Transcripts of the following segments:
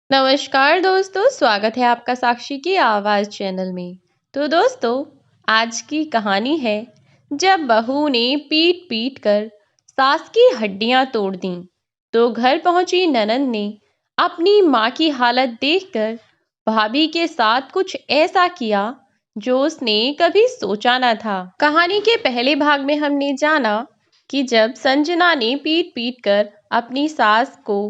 नमस्कार दोस्तों, स्वागत है आपका साक्षी की आवाज़ चैनल में। तो दोस्तों, आज की कहानी है जब बहू ने पीट पीट कर सास की हड्डियां तोड़ दीं, तो घर पहुंची ननंद ने अपनी मां की हालत देखकर भाभी के साथ कुछ ऐसा किया जो उसने कभी सोचा न था। कहानी के पहले भाग में हमने जाना कि जब संजना ने पीट पीट कर अपनी सास को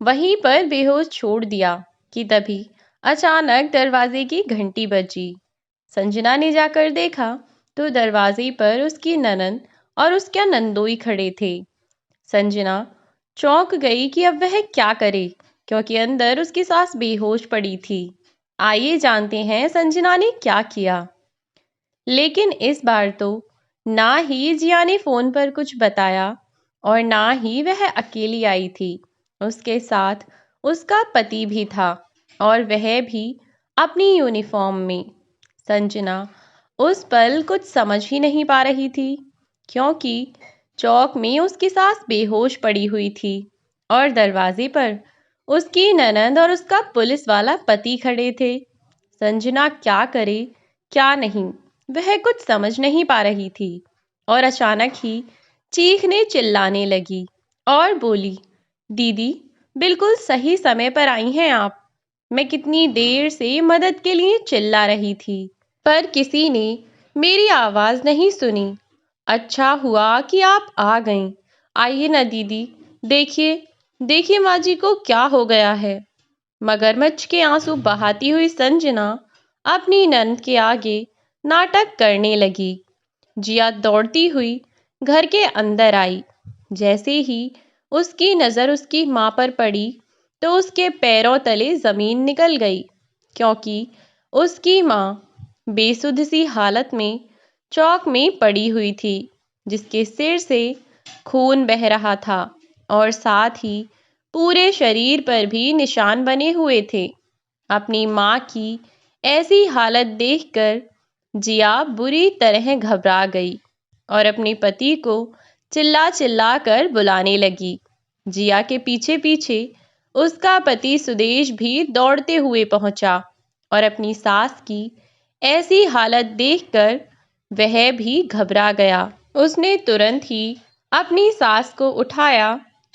वहीं पर बेहोश छोड़ दिया कि तभी अचानक दरवाजे की घंटी बजी। संजना ने जाकर देखा तो दरवाजे पर उसकी ननंद और उसके नंदोई खड़े थे। संजना चौंक गई कि अब वह क्या करे, क्योंकि अंदर उसकी सास बेहोश पड़ी थी। आइए जानते हैं संजना ने क्या किया। लेकिन इस बार तो ना ही जिया ने फोन पर कुछ बताया और ना ही वह अकेली आई थी। उसके साथ उसका पति भी था और वह भी अपनी यूनिफॉर्म में। संजना उस पल कुछ समझ ही नहीं पा रही थी, क्योंकि चौक में उसकी सास बेहोश पड़ी हुई थी और दरवाजे पर उसकी ननंद और उसका पुलिस वाला पति खड़े थे। संजना क्या करे क्या नहीं, वह कुछ समझ नहीं पा रही थी और अचानक ही चीखने चिल्लाने लगी और बोली, दीदी, बिल्कुल सही समय पर आई हैं आप। मैं कितनी देर से मदद के लिए चिल्ला रही थी, पर किसी ने मेरी आवाज़ नहीं सुनी। अच्छा हुआ कि आप आ गईं। आइए ना दीदी, देखिए देखिए माँ जी को क्या हो गया है। मगरमच्छ के आंसू बहाती हुई संजना अपनी नंद के आगे नाटक करने लगी। जिया दौड़ती हुई घर के अंदर आई। जैसे ही उसकी नज़र उसकी माँ पर पड़ी तो उसके पैरों तले ज़मीन निकल गई, क्योंकि उसकी माँ बेसुध सी हालत में चौक में पड़ी हुई थी, जिसके सिर से खून बह रहा था और साथ ही पूरे शरीर पर भी निशान बने हुए थे। अपनी माँ की ऐसी हालत देखकर जिया बुरी तरह घबरा गई और अपने पति को चिल्ला चिल्ला कर बुलाने लगी। जिया के पीछे पीछे उसका पति सुदेश भी दौड़ते हुए पहुंचा और अपनी सास की ऐसी हालत देखकर वह भी घबरा गया। उसने तुरंत ही अपनी सास को उठाया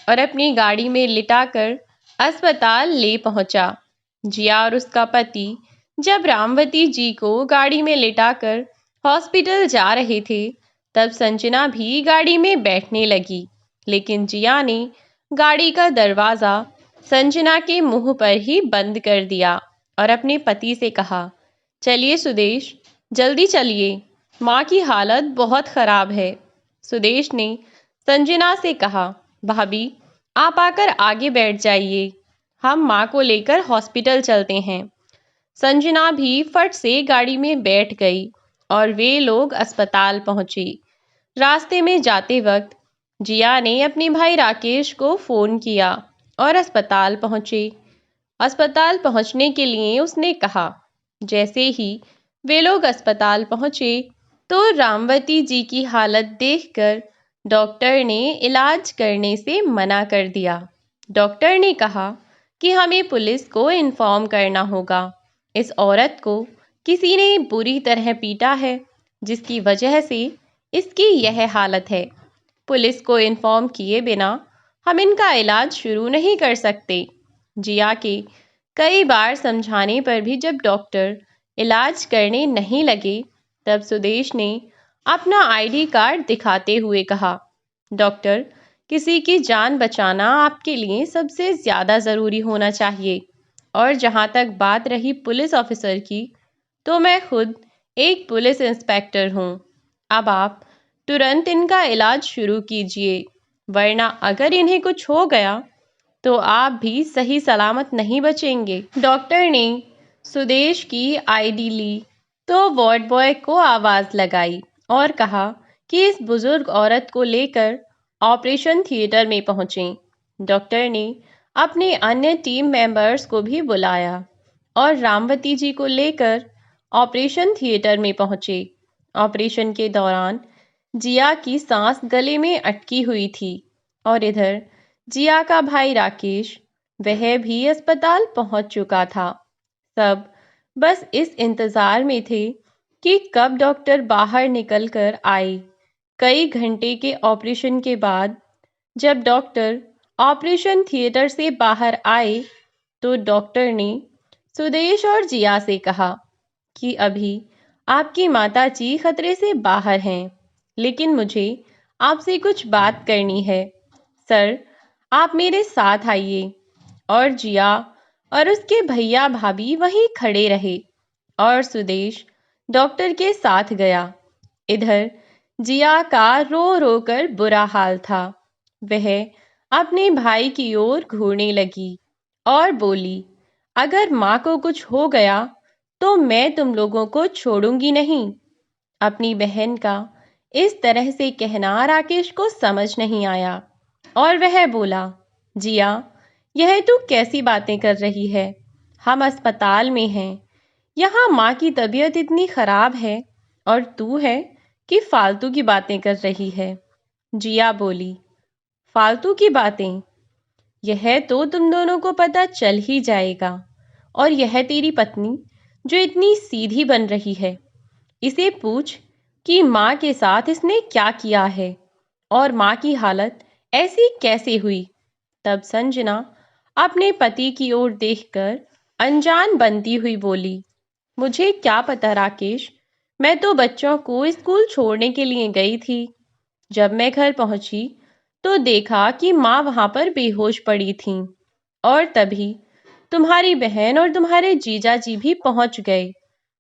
और अपनी गाड़ी में लिटाकर अस्पताल ले पहुंचा। जिया और उसका पति जब रामवती जी को गाड़ी में लिटाकर हॉस्पिटल जा रहे थे, तब संजना भी गाड़ी में बैठने लगी, लेकिन जिया ने गाड़ी का दरवाज़ा संजना के मुंह पर ही बंद कर दिया और अपने पति से कहा, चलिए सुदेश, जल्दी चलिए, माँ की हालत बहुत ख़राब है। सुदेश ने संजना से कहा, भाभी, आप आकर आगे बैठ जाइए, हम माँ को लेकर हॉस्पिटल चलते हैं। संजना भी फट से गाड़ी में बैठ गई और वे लोग अस्पताल पहुंचे। रास्ते में जाते वक्त जिया ने अपने भाई राकेश को फ़ोन किया और अस्पताल पहुंचे। अस्पताल पहुंचने के लिए उसने कहा। जैसे ही वे लोग अस्पताल पहुंचे तो रामवती जी की हालत देखकर डॉक्टर ने इलाज करने से मना कर दिया। डॉक्टर ने कहा कि हमें पुलिस को इन्फॉर्म करना होगा। इस औरत को किसी ने बुरी तरह पीटा है, जिसकी वजह से इसकी यह हालत है। पुलिस को इन्फॉर्म किए बिना हम इनका इलाज शुरू नहीं कर सकते। जिया के कई बार समझाने पर भी जब डॉक्टर इलाज करने नहीं लगे, तब सुदेश ने अपना आईडी कार्ड दिखाते हुए कहा, डॉक्टर, किसी की जान बचाना आपके लिए सबसे ज़्यादा ज़रूरी होना चाहिए। और जहाँ तक बात रही पुलिस ऑफिसर की, तो मैं खुद एक पुलिस इंस्पेक्टर हूँ। अब आप तुरंत इनका इलाज शुरू कीजिए, वरना अगर इन्हें कुछ हो गया तो आप भी सही सलामत नहीं बचेंगे। डॉक्टर ने सुदेश की आईडी ली तो वार्ड बॉय को आवाज़ लगाई और कहा कि इस बुजुर्ग औरत को लेकर ऑपरेशन थिएटर में पहुंचें। डॉक्टर ने अपने अन्य टीम मेंबर्स को भी बुलाया और रामवती जी को लेकर ऑपरेशन थिएटर में पहुंचे। ऑपरेशन के दौरान जिया की सांस गले में अटकी हुई थी और इधर जिया का भाई राकेश वह भी अस्पताल पहुंच चुका था। सब बस इस इंतजार में थे कि कब डॉक्टर बाहर निकल कर आए। कई घंटे के ऑपरेशन के बाद जब डॉक्टर ऑपरेशन थिएटर से बाहर आए तो डॉक्टर ने सुदेश और जिया से कहा कि अभी आपकी माताजी खतरे से बाहर हैं, लेकिन मुझे आपसे कुछ बात करनी है। सर, आप मेरे साथ आइए। और जिया और उसके भैया भाभी वहीं खड़े रहे और सुदेश डॉक्टर के साथ गया। इधर जिया का रो रो कर बुरा हाल था। वह अपने भाई की ओर घूरने लगी और बोली, अगर माँ को कुछ हो गया तो मैं तुम लोगों को छोड़ूंगी नहीं। अपनी बहन का इस तरह से कहना राकेश को समझ नहीं आया और वह बोला, जिया, यह तू कैसी बातें कर रही है? हम अस्पताल में हैं। यहाँ माँ की तबीयत इतनी खराब है और तू है कि फालतू की बातें कर रही है। जिया बोली, फालतू की बातें? यह तो तुम दोनों को पता चल ही जाएगा। और यह तेरी पत्नी जो इतनी सीधी बन रही है, इसे पूछ कि माँ के साथ इसने क्या किया है और माँ की हालत ऐसी कैसे हुई। तब संजना अपने पति की ओर देखकर अनजान बनती हुई बोली, मुझे क्या पता राकेश, मैं तो बच्चों को स्कूल छोड़ने के लिए गई थी। जब मैं घर पहुंची तो देखा कि माँ वहां पर बेहोश पड़ी थी और तभी तुम्हारी बहन और तुम्हारे जीजा जी भी पहुंच गए।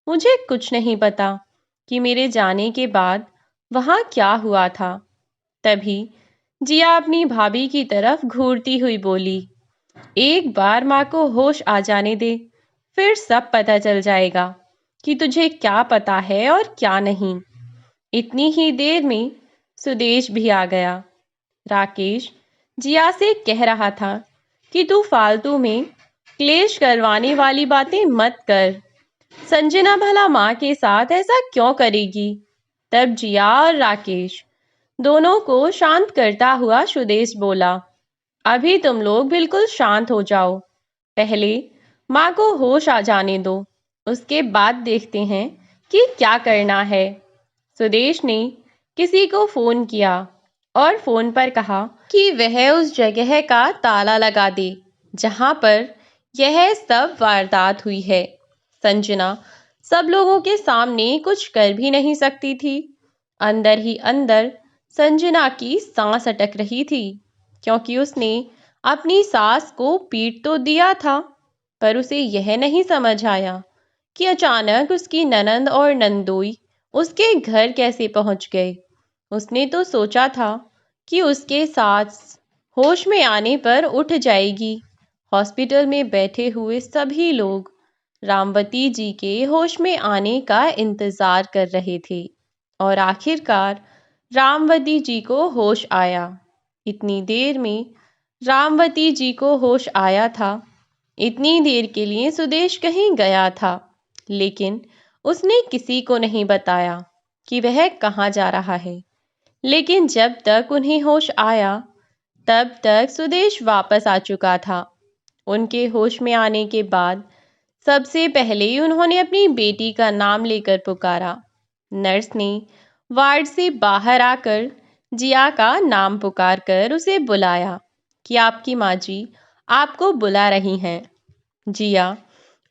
मुझे कुछ नहीं पता कि मेरे जाने के बाद वहां क्या हुआ था। तभी जिया अपनी भाभी की तरफ घूरती हुई बोली, एक बार माँ को होश आ जाने दे, फिर सब पता चल जाएगा कि तुझे क्या पता है और क्या नहीं। इतनी ही देर में सुदेश भी आ गया। राकेश जिया से कह रहा था कि तू फालतू में क्लेश करवाने वाली बातें मत कर। संजना भला माँ के साथ ऐसा क्यों करेगी? तब जिया और राकेश दोनों को शांत करता हुआ सुदेश बोला, अभी तुम लोग बिल्कुल शांत हो जाओ। पहले माँ को होश आ जाने दो, उसके बाद देखते हैं कि क्या करना है। सुदेश ने किसी को फोन किया और फोन पर कहा कि वह उस जगह का ताला लगा दे जहां पर यह सब वारदात हुई है। संजना सब लोगों के सामने कुछ कर भी नहीं सकती थी। अंदर ही अंदर संजना की सांस अटक रही थी, क्योंकि उसने अपनी सास को पीट तो दिया था, पर उसे यह नहीं समझ आया कि अचानक उसकी ननंद और नंदोई उसके घर कैसे पहुंच गए। उसने तो सोचा था कि उसके साथ होश में आने पर उठ जाएगी। हॉस्पिटल में बैठे हुए सभी लोग रामवती जी के होश में आने का इंतजार कर रहे थे और आखिरकार रामवती जी को होश आया। इतनी देर में रामवती जी को होश आया था। इतनी देर के लिए सुदेश कहीं गया था, लेकिन उसने किसी को नहीं बताया कि वह कहाँ जा रहा है। लेकिन जब तक उन्हें होश आया तब तक सुदेश वापस आ चुका था। उनके होश में आने के बाद सबसे पहले उन्होंने अपनी बेटी का नाम लेकर पुकारा। नर्स ने वार्ड से बाहर आकर जिया का नाम पुकार कर उसे बुलाया कि आपकी माँ जी आपको बुला रही हैं। जिया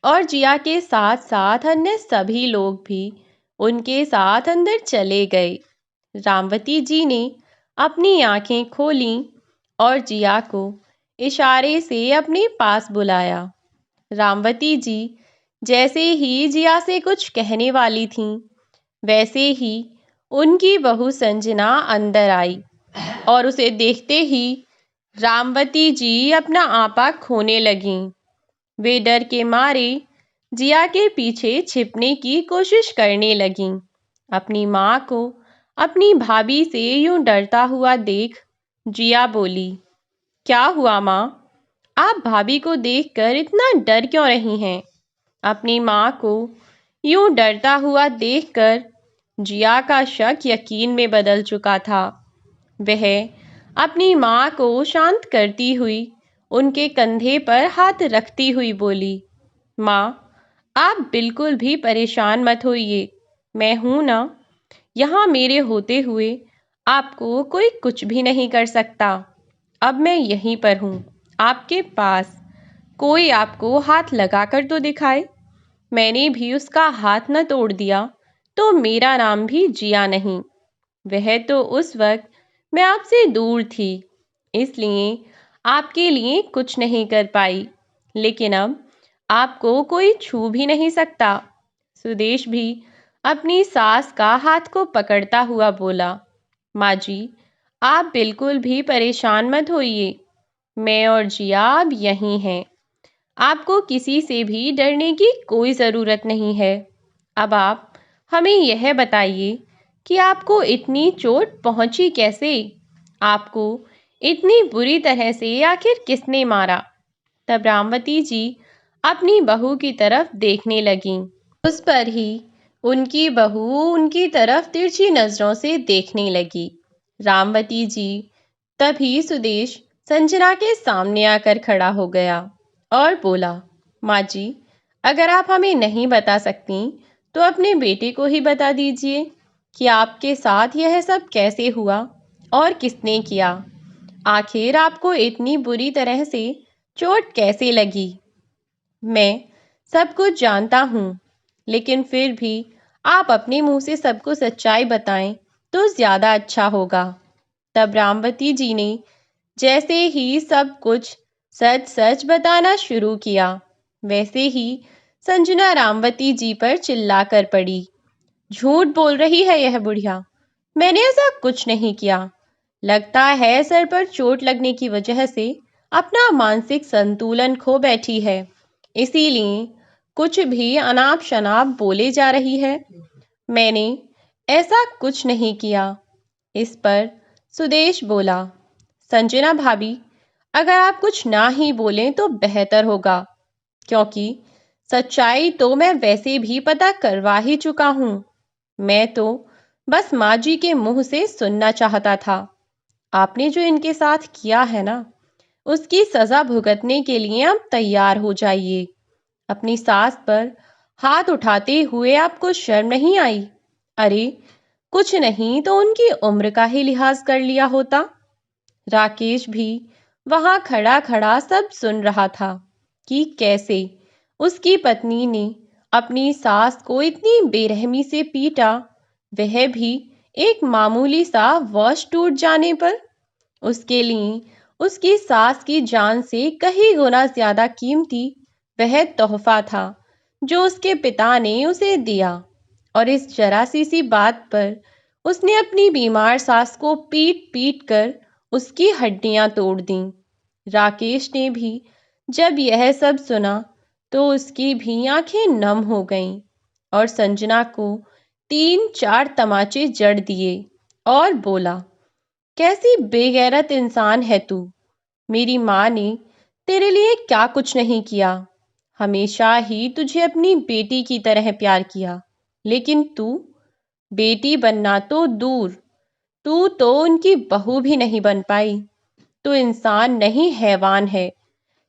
और जिया के साथ साथ अन्य सभी लोग भी उनके साथ अंदर चले गए। रामवती जी ने अपनी आंखें खोलीं और जिया को इशारे से अपने पास बुलाया। रामवती जी जैसे ही जिया से कुछ कहने वाली थीं, वैसे ही उनकी बहू संजना अंदर आई और उसे देखते ही रामवती जी अपना आपा खोने लगीं। वे डर के मारे जिया के पीछे छिपने की कोशिश करने लगीं। अपनी माँ को अपनी भाभी से यूं डरता हुआ देख जिया बोली, क्या हुआ माँ? आप भाभी को देखकर इतना डर क्यों रही हैं? अपनी माँ को यूं डरता हुआ देखकर जिया का शक यकीन में बदल चुका था। वह अपनी माँ को शांत करती हुई उनके कंधे पर हाथ रखती हुई बोली, माँ, आप बिल्कुल भी परेशान मत होइए, मैं हूं ना। यहाँ मेरे होते हुए आपको कोई कुछ भी नहीं कर सकता। अब मैं यहीं पर हूँ, आपके पास। कोई आपको हाथ लगाकर तो दिखाए। मैंने भी उसका हाथ न तोड़ दिया तो मेरा नाम भी जिया नहीं। वह तो उस वक्त मैं आपसे दूर थी, इसलिए आपके लिए कुछ नहीं कर पाई, लेकिन अब आपको कोई छू भी नहीं सकता। सुदेश भी अपनी सास का हाथ को पकड़ता हुआ बोला, माँ जी, आप बिल्कुल भी परेशान मत होइए, मैं और जिया अब यहीं हैं। आपको किसी से भी डरने की कोई ज़रूरत नहीं है। अब आप हमें यह बताइए कि आपको इतनी चोट पहुंची कैसे? आपको इतनी बुरी तरह से आखिर किसने मारा? तब रामवती जी अपनी बहू की तरफ देखने लगीं। उस पर ही उनकी बहू उनकी तरफ तिरछी नजरों से देखने लगी। रामवती जी तभी सुदेश संजना के सामने आकर खड़ा हो गया और बोला, माँ जी, अगर आप हमें नहीं बता सकती तो अपने बेटे को ही बता दीजिए कि आपके साथ यह सब कैसे हुआ और किसने किया। आखिर आपको इतनी बुरी तरह से चोट कैसे लगी? मैं सब कुछ जानता हूँ, लेकिन फिर भी आप अपने मुंह से सबको सच्चाई बताएं तो ज्यादा अच्छा होगा। तब रामवती जी ने जैसे ही सब कुछ सच सच बताना शुरू किया, वैसे ही संजना रामवती जी पर चिल्लाकर पड़ी, झूठ बोल रही है यह बुढ़िया, मैंने ऐसा कुछ नहीं किया। लगता है सर पर चोट लगने की वजह से अपना मानसिक संतुलन खो बैठी है, इसीलिए कुछ भी अनाप शनाप बोले जा रही है। मैंने ऐसा कुछ नहीं किया। इस पर सुदेश बोला, संजना भाभी, अगर आप कुछ ना ही बोलें तो बेहतर होगा, क्योंकि सच्चाई तो मैं वैसे भी पता करवा ही चुका हूँ। मैं तो बस माँ जी के मुंह से सुनना चाहता था। आपने जो इनके साथ किया है ना, उसकी सजा भुगतने के लिए आप तैयार हो जाइए। अपनी सास पर हाथ उठाते हुए आपको शर्म नहीं आई? अरे, कुछ नहीं तो उनकी उम्र का ही लिहाज कर लिया होता। राकेश भी वहां खड़ा खड़ा सब सुन रहा था कि कैसे उसकी पत्नी ने अपनी सास को इतनी बेरहमी से पीटा, वह भी एक मामूली सा वॉश टूट जाने पर। उसके लिए उसकी सास की जान से कई गुना ज्यादा कीमती वह तोहफा था जो उसके पिता ने उसे दिया, और इस जरा सी बात पर उसने अपनी बीमार सास को पीट पीट कर उसकी हड्डियां तोड़ दी। राकेश ने भी जब यह सब सुना तो उसकी भी आंखें नम हो गईं और संजना को 3-4 तमाचे जड़ दिए और बोला, कैसी बेगैरत इंसान है तू। मेरी माँ ने तेरे लिए क्या कुछ नहीं किया, हमेशा ही तुझे अपनी बेटी की तरह प्यार किया, लेकिन तू बेटी बनना तो दूर, तू तो उनकी बहू भी नहीं बन पाई। तू इंसान नहीं, हैवान है,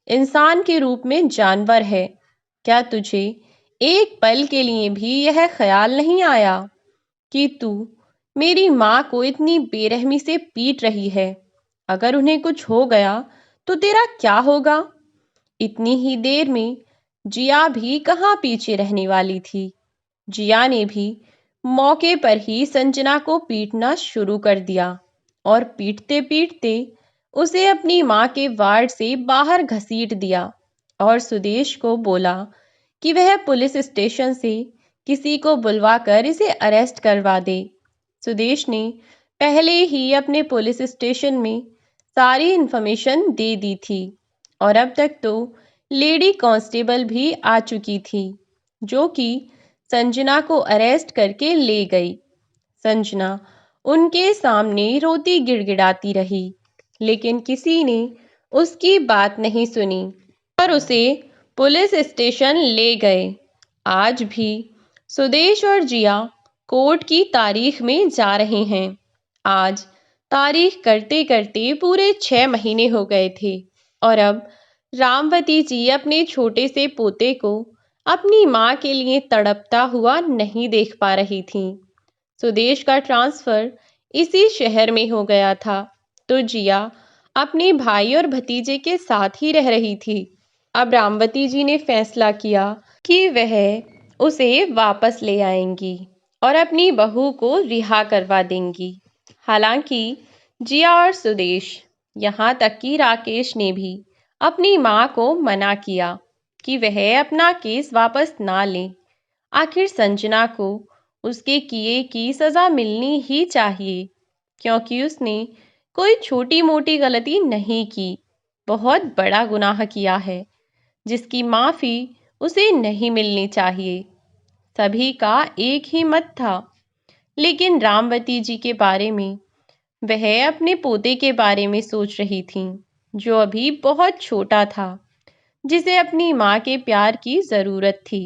इंसान के रूप में जानवर है। क्या तुझे एक पल के लिए भी यह ख्याल नहीं आया कि तू मेरी माँ को इतनी बेरहमी से पीट रही है? अगर उन्हें कुछ हो गया तो तेरा क्या होगा? इतनी ही देर में जिया भी कहाँ पीछे रहने वाली थी। जिया ने भी मौके पर ही संजना को पीटना शुरू कर दिया और पीटते पीटते उसे अपनी माँ के वार्ड से बाहर घसीट दिया और सुदेश को बोला कि वह पुलिस स्टेशन से किसी को बुलवाकर इसे अरेस्ट करवा दे। सुदेश ने पहले ही अपने पुलिस स्टेशन में सारी इन्फॉर्मेशन दे दी थी और अब तक तो लेडी कांस्टेबल भी आ चुकी थी जो कि संजना को अरेस्ट करके ले गई। संजना उनके सामने रोती गिड़गिड़ाती रही, लेकिन किसी ने उसकी बात नहीं सुनी और उसे पुलिस स्टेशन ले गए। आज भी सुदेश और जिया कोर्ट की तारीख में जा रहे हैं। आज तारीख करते करते पूरे 6 महीने हो गए थे और अब रामवती जी अपने छोटे से पोते को अपनी माँ के लिए तड़पता हुआ नहीं देख पा रही थीं। सुदेश का ट्रांसफर इसी शहर में हो गया था, तो जिया अपने भाई और भतीजे के साथ ही रह रही थी। अब रामवती जी ने फैसला किया कि वह उसे वापस ले आएंगी और अपनी बहू को रिहा करवा देंगी। हालांकि जिया और सुदेश, यहाँ तक कि राकेश ने भी अपनी माँ को मना किया कि वह अपना केस वापस ना ले। आखिर संजना को उसके किए की सजा मिलनी ही चाहिए, क्योंकि उसने कोई छोटी मोटी गलती नहीं की, बहुत बड़ा गुनाह किया है जिसकी माफी उसे नहीं मिलनी चाहिए। सभी का एक ही मत था, लेकिन रामवती जी के बारे में वह अपने पोते के बारे में सोच रही थीं, जो अभी बहुत छोटा था, जिसे अपनी माँ के प्यार की ज़रूरत थी।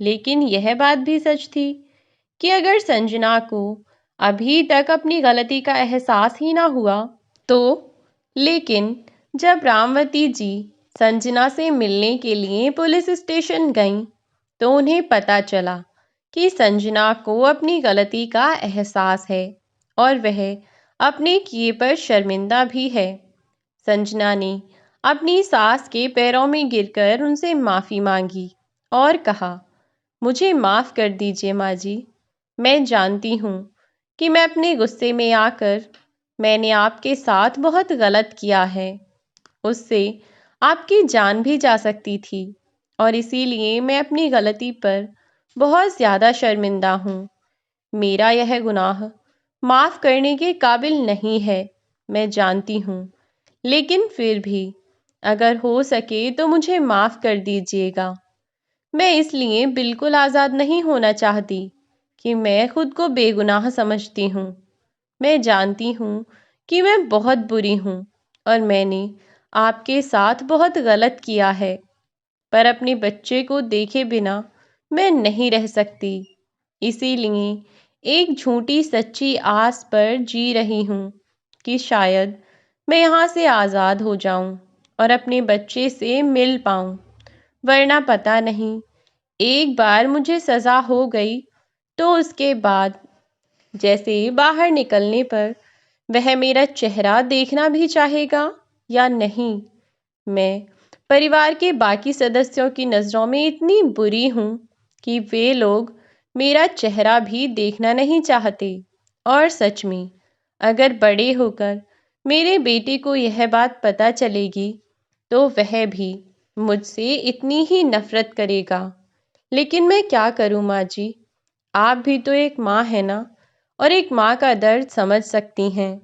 लेकिन यह बात भी सच थी कि अगर संजना को अभी तक अपनी गलती का एहसास ही ना हुआ तो। लेकिन जब रामवती जी संजना से मिलने के लिए पुलिस स्टेशन गईं, तो उन्हें पता चला कि संजना को अपनी गलती का एहसास है और वह अपने किए पर शर्मिंदा भी है। संजना ने अपनी सास के पैरों में गिरकर उनसे माफ़ी मांगी और कहा, मुझे माफ़ कर दीजिए माँ जी। मैं जानती हूँ कि मैं अपने गुस्से में आकर मैंने आपके साथ बहुत गलत किया है। उससे आपकी जान भी जा सकती थी और इसीलिए मैं अपनी गलती पर बहुत ज़्यादा शर्मिंदा हूँ। मेरा यह गुनाह माफ़ करने के काबिल नहीं है, मैं जानती हूँ, लेकिन फिर भी अगर हो सके तो मुझे माफ़ कर दीजिएगा। मैं इसलिए बिल्कुल आज़ाद नहीं होना चाहती कि मैं खुद को बेगुनाह समझती हूँ। मैं जानती हूँ कि मैं बहुत बुरी हूँ और मैंने आपके साथ बहुत गलत किया है, पर अपने बच्चे को देखे बिना मैं नहीं रह सकती। इसीलिए एक झूठी सच्ची आस पर जी रही हूँ कि शायद मैं यहाँ से आज़ाद हो जाऊँ और अपने बच्चे से मिल पाऊँ। वरना पता नहीं, एक बार मुझे सज़ा हो गई तो उसके बाद जैसे बाहर निकलने पर वह मेरा चेहरा देखना भी चाहेगा या नहीं। मैं परिवार के बाकी सदस्यों की नज़रों में इतनी बुरी हूँ कि वे लोग मेरा चेहरा भी देखना नहीं चाहते। और सच में अगर बड़े होकर मेरे बेटे को यह बात पता चलेगी तो वह भी मुझसे इतनी ही नफरत करेगा। लेकिन मैं क्या करूँ माँ जी, आप भी तो एक माँ है ना, और एक माँ का दर्द समझ सकती हैं।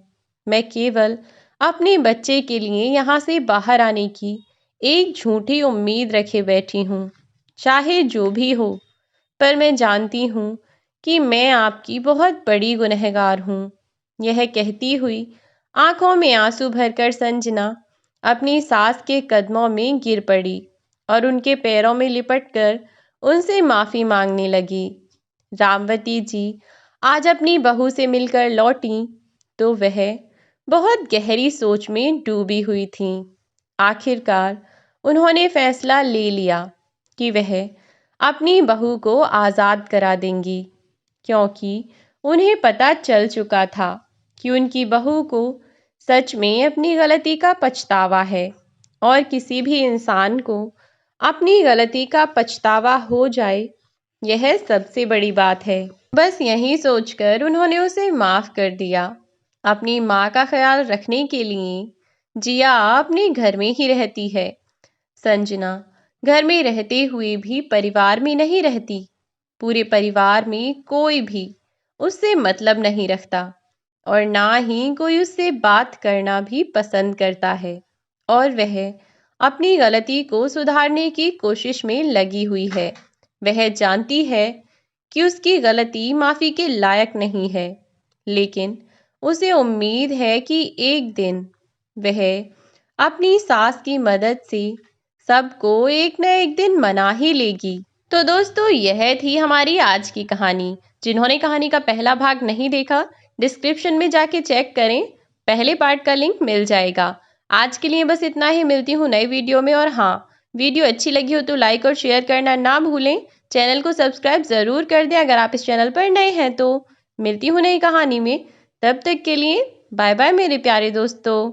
मैं केवल अपने बच्चे के लिए यहाँ से बाहर आने की एक झूठी उम्मीद रखे बैठी हूँ, चाहे जो भी हो। पर मैं जानती हूँ कि मैं आपकी बहुत बड़ी गुनहगार हूँ। यह कहती हुई आंखों में आंसू भरकर संजना अपनी सास के कदमों में गिर पड़ी और उनके पैरों में लिपटकर उनसे माफ़ी मांगने लगी। रामवती जी आज अपनी बहू से मिलकर लौटी तो वह बहुत गहरी सोच में डूबी हुई थीं। आखिरकार उन्होंने फैसला ले लिया कि वह अपनी बहू को आज़ाद करा देंगी, क्योंकि उन्हें पता चल चुका था कि उनकी बहू को सच में अपनी गलती का पछतावा है। और किसी भी इंसान को अपनी गलती का पछतावा हो जाए, यह सबसे बड़ी बात है। बस यही सोचकर उन्होंने उसे माफ़ कर दिया। अपनी माँ का ख्याल रखने के लिए जिया अपने घर में ही रहती है। संजना घर में रहते हुए भी परिवार में नहीं रहती। पूरे परिवार में कोई भी उससे मतलब नहीं रखता और ना ही कोई उससे बात करना भी पसंद करता है। और वह अपनी गलती को सुधारने की कोशिश में लगी हुई है। वह जानती है कि उसकी गलती माफ़ी के लायक नहीं है, लेकिन उसे उम्मीद है कि एक दिन वह अपनी सास की मदद से सबको एक न एक दिन मना ही लेगी। तो दोस्तों, यह थी हमारी आज की कहानी। जिन्होंने कहानी का पहला भाग नहीं देखा, डिस्क्रिप्शन में जाके चेक करें, पहले पार्ट का लिंक मिल जाएगा। आज के लिए बस इतना ही, मिलती हूँ नई वीडियो में। और हाँ, वीडियो अच्छी लगी हो तो लाइक और शेयर करना ना भूलें। चैनल को सब्सक्राइब ज़रूर कर दें अगर आप इस चैनल पर नए हैं तो। मिलती हूँ नई कहानी में, तब तक के लिए बाय बाय मेरे प्यारे दोस्तों।